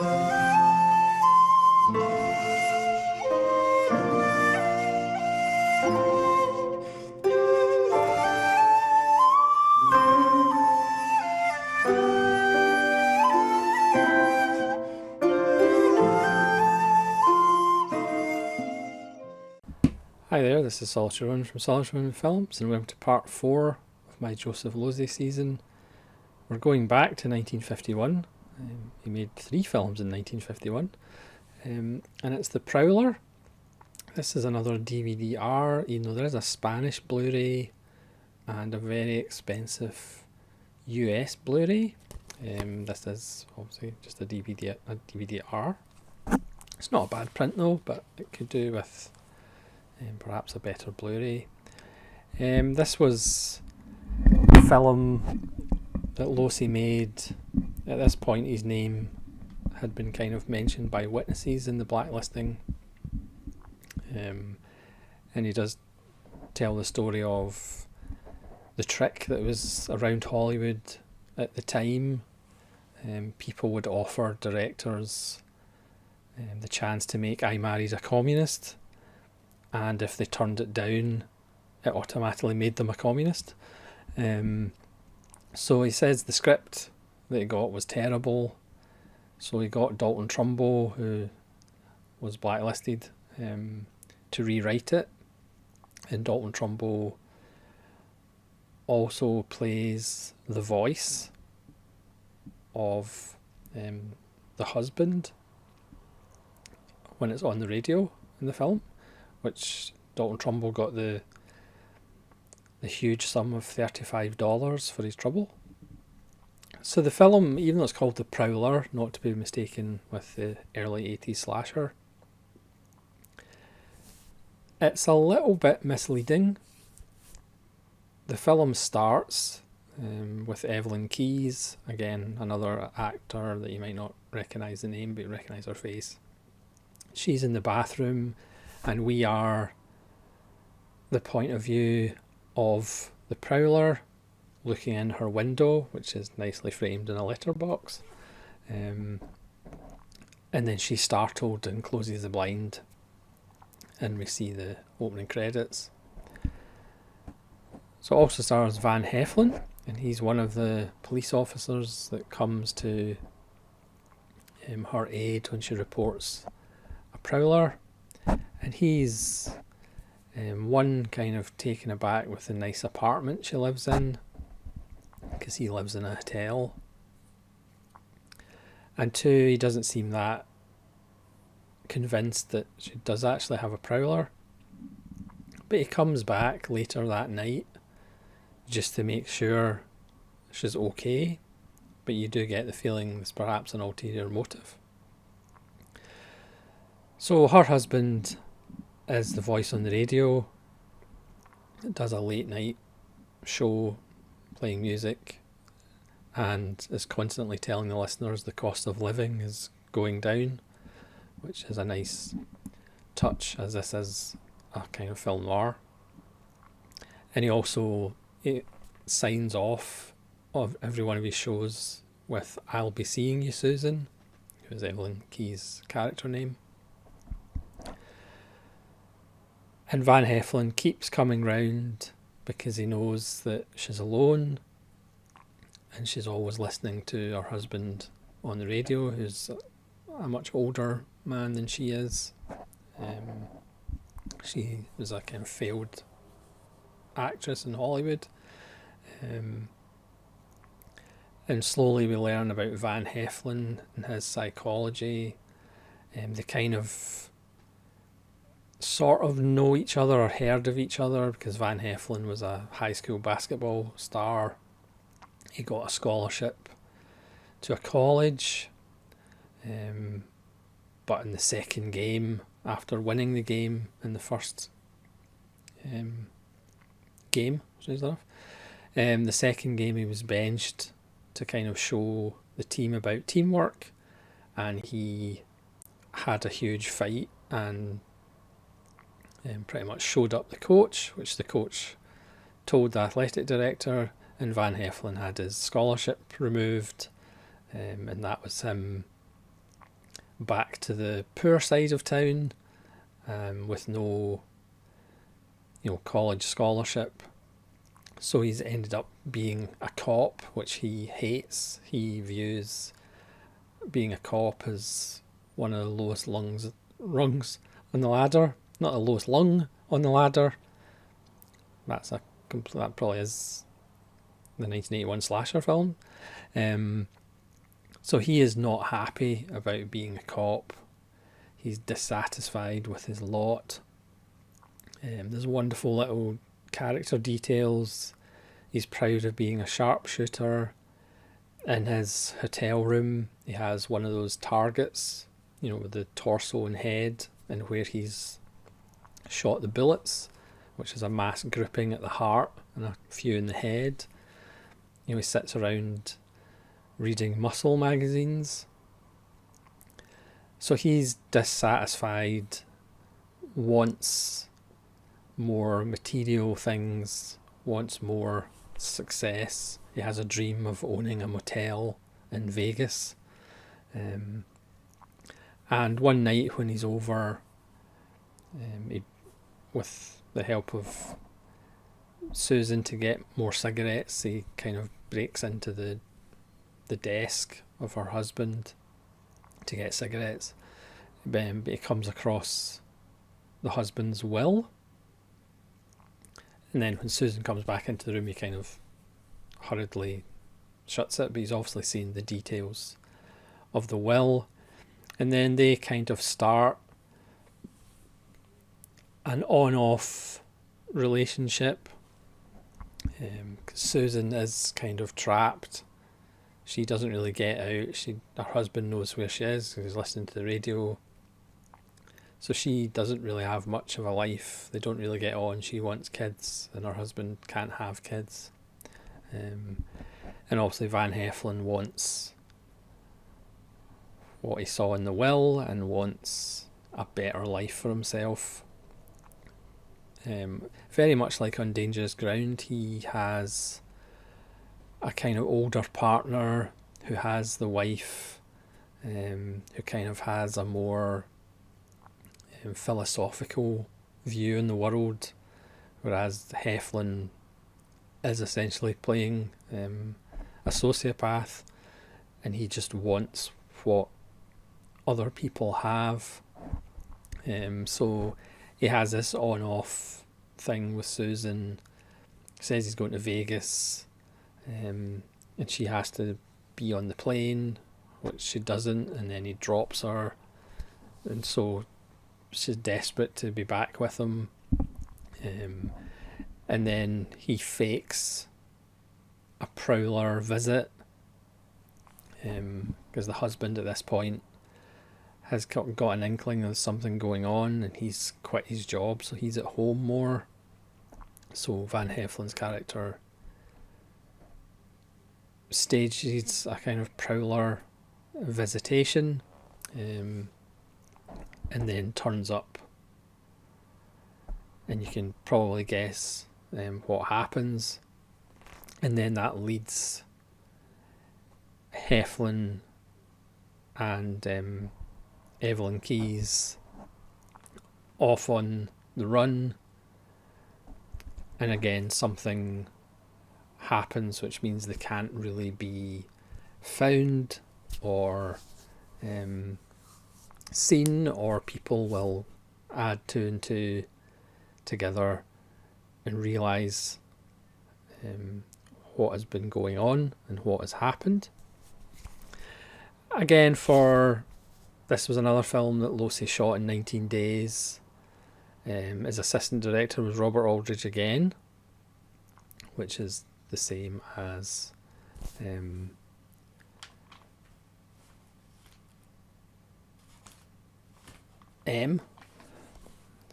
Hi there, this is Solitary Run from Solitary Run Films, and welcome to part 4 of my Joseph Losey season. We're going back to 1951. He made 3 films in 1951, and it's The Prowler. This is another DVD-R, even though there is a Spanish Blu-ray and a very expensive US Blu-ray. This is obviously just a DVD-R. It's not a bad print though, but it could do with perhaps a better Blu-ray. This was a film that Losey made. At this point his name had been kind of mentioned by witnesses in the blacklisting, and he does tell the story of the trick that was around Hollywood at the time. People would offer directors the chance to make I Married a Communist, and if they turned it down, it automatically made them a communist. So he says the script that he got was terrible, so he got Dalton Trumbull, who was blacklisted, to rewrite it. And Dalton Trumbull also plays the voice of the husband when it's on the radio in the film, which Dalton Trumbull got the huge sum of $35 for his trouble. So the film, even though it's called The Prowler, not to be mistaken with the early 80s slasher, it's a little bit misleading. The film starts with Evelyn Keyes, again another actor that you might not recognise the name, but you recognise her face. She's in the bathroom, and we are the point of view of the Prowler looking in her window, which is nicely framed in a letterbox. And then she's startled and closes the blind, and we see the opening credits. So it also stars Van Heflin, and he's one of the police officers that comes to her aid when she reports a Prowler. And he's one, kind of taken aback with the nice apartment she lives in, because he lives in a hotel. And 2, he doesn't seem that convinced that she does actually have a Prowler. But he comes back later that night just to make sure she's okay. But you do get the feeling there's perhaps an ulterior motive. So her husband is the voice on the radio. It does a late night show playing music, and is constantly telling the listeners the cost of living is going down, which is a nice touch, as this is a kind of film noir. And he also signs off of every one of his shows with "I'll be seeing you, Susan," who is Evelyn Keyes' character name. And Van Heflin keeps coming round because he knows that she's alone, and she's always listening to her husband on the radio, who's a much older man than she is. She was a kind of failed actress in Hollywood. And slowly we learn about Van Heflin and his psychology. They kind of sort of know each other or heard of each other, because Van Heflin was a high school basketball star. He got a scholarship to a college, but in the second game, after winning the game in the first game, the second game he was benched to kind of show the team about teamwork, and he had a huge fight and pretty much showed up the coach, which the coach told the athletic director, and Van Heflin had his scholarship removed, and that was him back to the poor side of town, with no, college scholarship. So he's ended up being a cop, which he hates. He views being a cop as one of the lowest rungs on the ladder. Not the lowest lung on the ladder. That probably is the 1981 slasher film. So he is not happy about being a cop. He's dissatisfied with his lot. There's wonderful little character details. He's proud of being a sharpshooter. In his hotel room, he has one of those targets, with the torso and head, and where he's shot the bullets, which is a mass grouping at the heart and a few in the head. He sits around reading muscle magazines. So he's dissatisfied, wants more material things, wants more success. He has a dream of owning a motel in Vegas. And one night when he's over, with the help of Susan to get more cigarettes, he kind of breaks into the desk of her husband to get cigarettes. But he comes across the husband's will. And then when Susan comes back into the room, he kind of hurriedly shuts it, but he's obviously seen the details of the will. And then they kind of start an on-off relationship. Susan is kind of trapped. She doesn't really get out. Her husband knows where she is because he's listening to the radio. So she doesn't really have much of a life. They don't really get on. She wants kids and her husband can't have kids. And obviously Van Heflin wants what he saw in the will and wants a better life for himself. Very much like on Dangerous Ground, he has a kind of older partner who has the wife, who kind of has a more philosophical view in the world, whereas Heflin is essentially playing a sociopath, and he just wants what other people have. So he has this on-off thing with Susan. Says he's going to Vegas, and she has to be on the plane, which she doesn't, and then he drops her, and so she's desperate to be back with him. And then he fakes a Prowler visit, because the husband at this point has got an inkling there's something going on, and he's quit his job, so he's at home more. So Van Heflin's character stages a kind of Prowler visitation, and then turns up, and you can probably guess what happens, and then that leads Heflin and Evelyn Keyes off on the run, and again something happens which means they can't really be found or seen, or people will add two and two together and realise what has been going on and what has happened. Again, this was another film that Losey shot in 19 days. His assistant director was Robert Aldridge again, which is the same as M.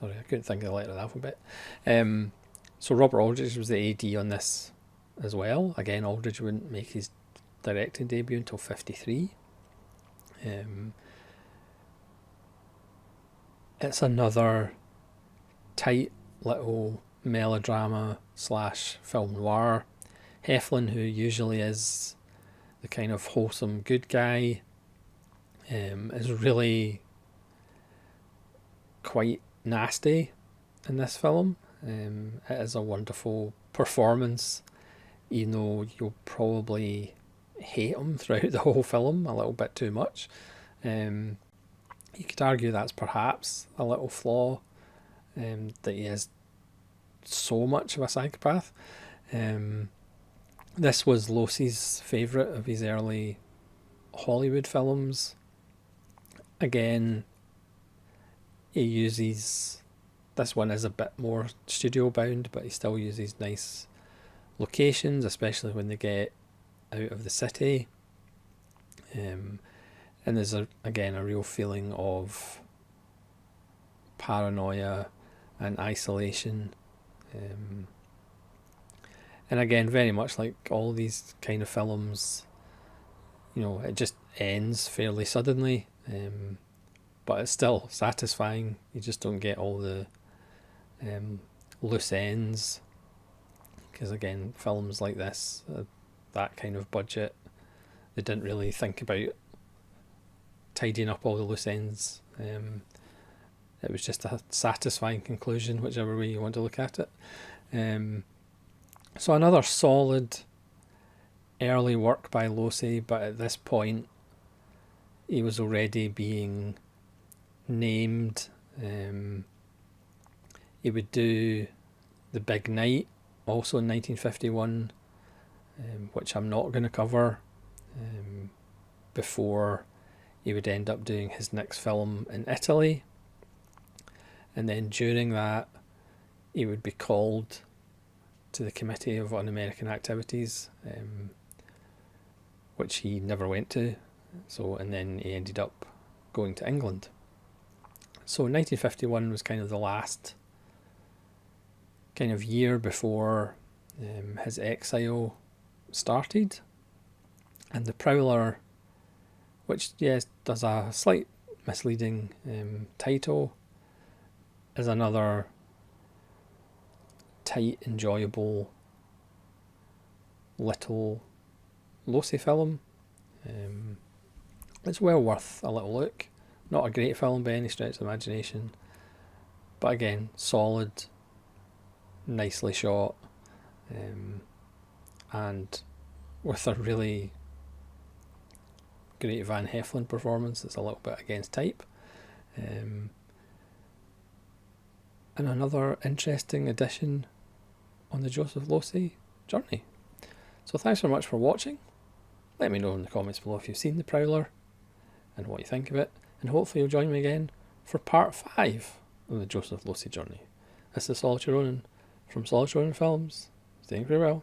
Sorry, I couldn't think of the letter of the alphabet. So Robert Aldridge was the AD on this as well. Again, Aldridge wouldn't make his directing debut until 1953. It's another tight little melodrama / film noir. Heflin, who usually is the kind of wholesome good guy, is really quite nasty in this film. It is a wonderful performance, even though you'll probably hate him throughout the whole film a little bit too much. You could argue that's perhaps a little flaw, that he is so much of a psychopath. This was Losey's favourite of his early Hollywood films. Again, he uses, this one is a bit more studio bound, but he still uses nice locations, especially when they get out of the city. And there's again a real feeling of paranoia and isolation. And again, very much like all these kind of films, it just ends fairly suddenly, but it's still satisfying. You just don't get all the loose ends, because again, films like this, that kind of budget, they didn't really think about tidying up all the loose ends. It was just a satisfying conclusion, whichever way you want to look at it. So another solid early work by Losey, but at this point he was already being named. He would do The Big Night, also in 1951, which I'm not going to cover, before he would end up doing his next film in Italy. And then during that, he would be called to the Committee of Un-American Activities, which he never went to. And then he ended up going to England. So 1951 was kind of the last kind of year before his exile started. And The Prowler, which, yes, does a slight misleading title, is another tight, enjoyable little Losey film. It's well worth a little look. Not a great film by any stretch of the imagination, but again, solid, nicely shot, and with a really great Van Heflin performance that's a little bit against type. And another interesting addition on the Joseph Losey journey. So thanks very much for watching. Let me know in the comments below if you've seen The Prowler and what you think of it, and hopefully you'll join me again for part 5 of the Joseph Losey journey. This is Solitary Ronin from Solitary Ronin Films. Staying very well.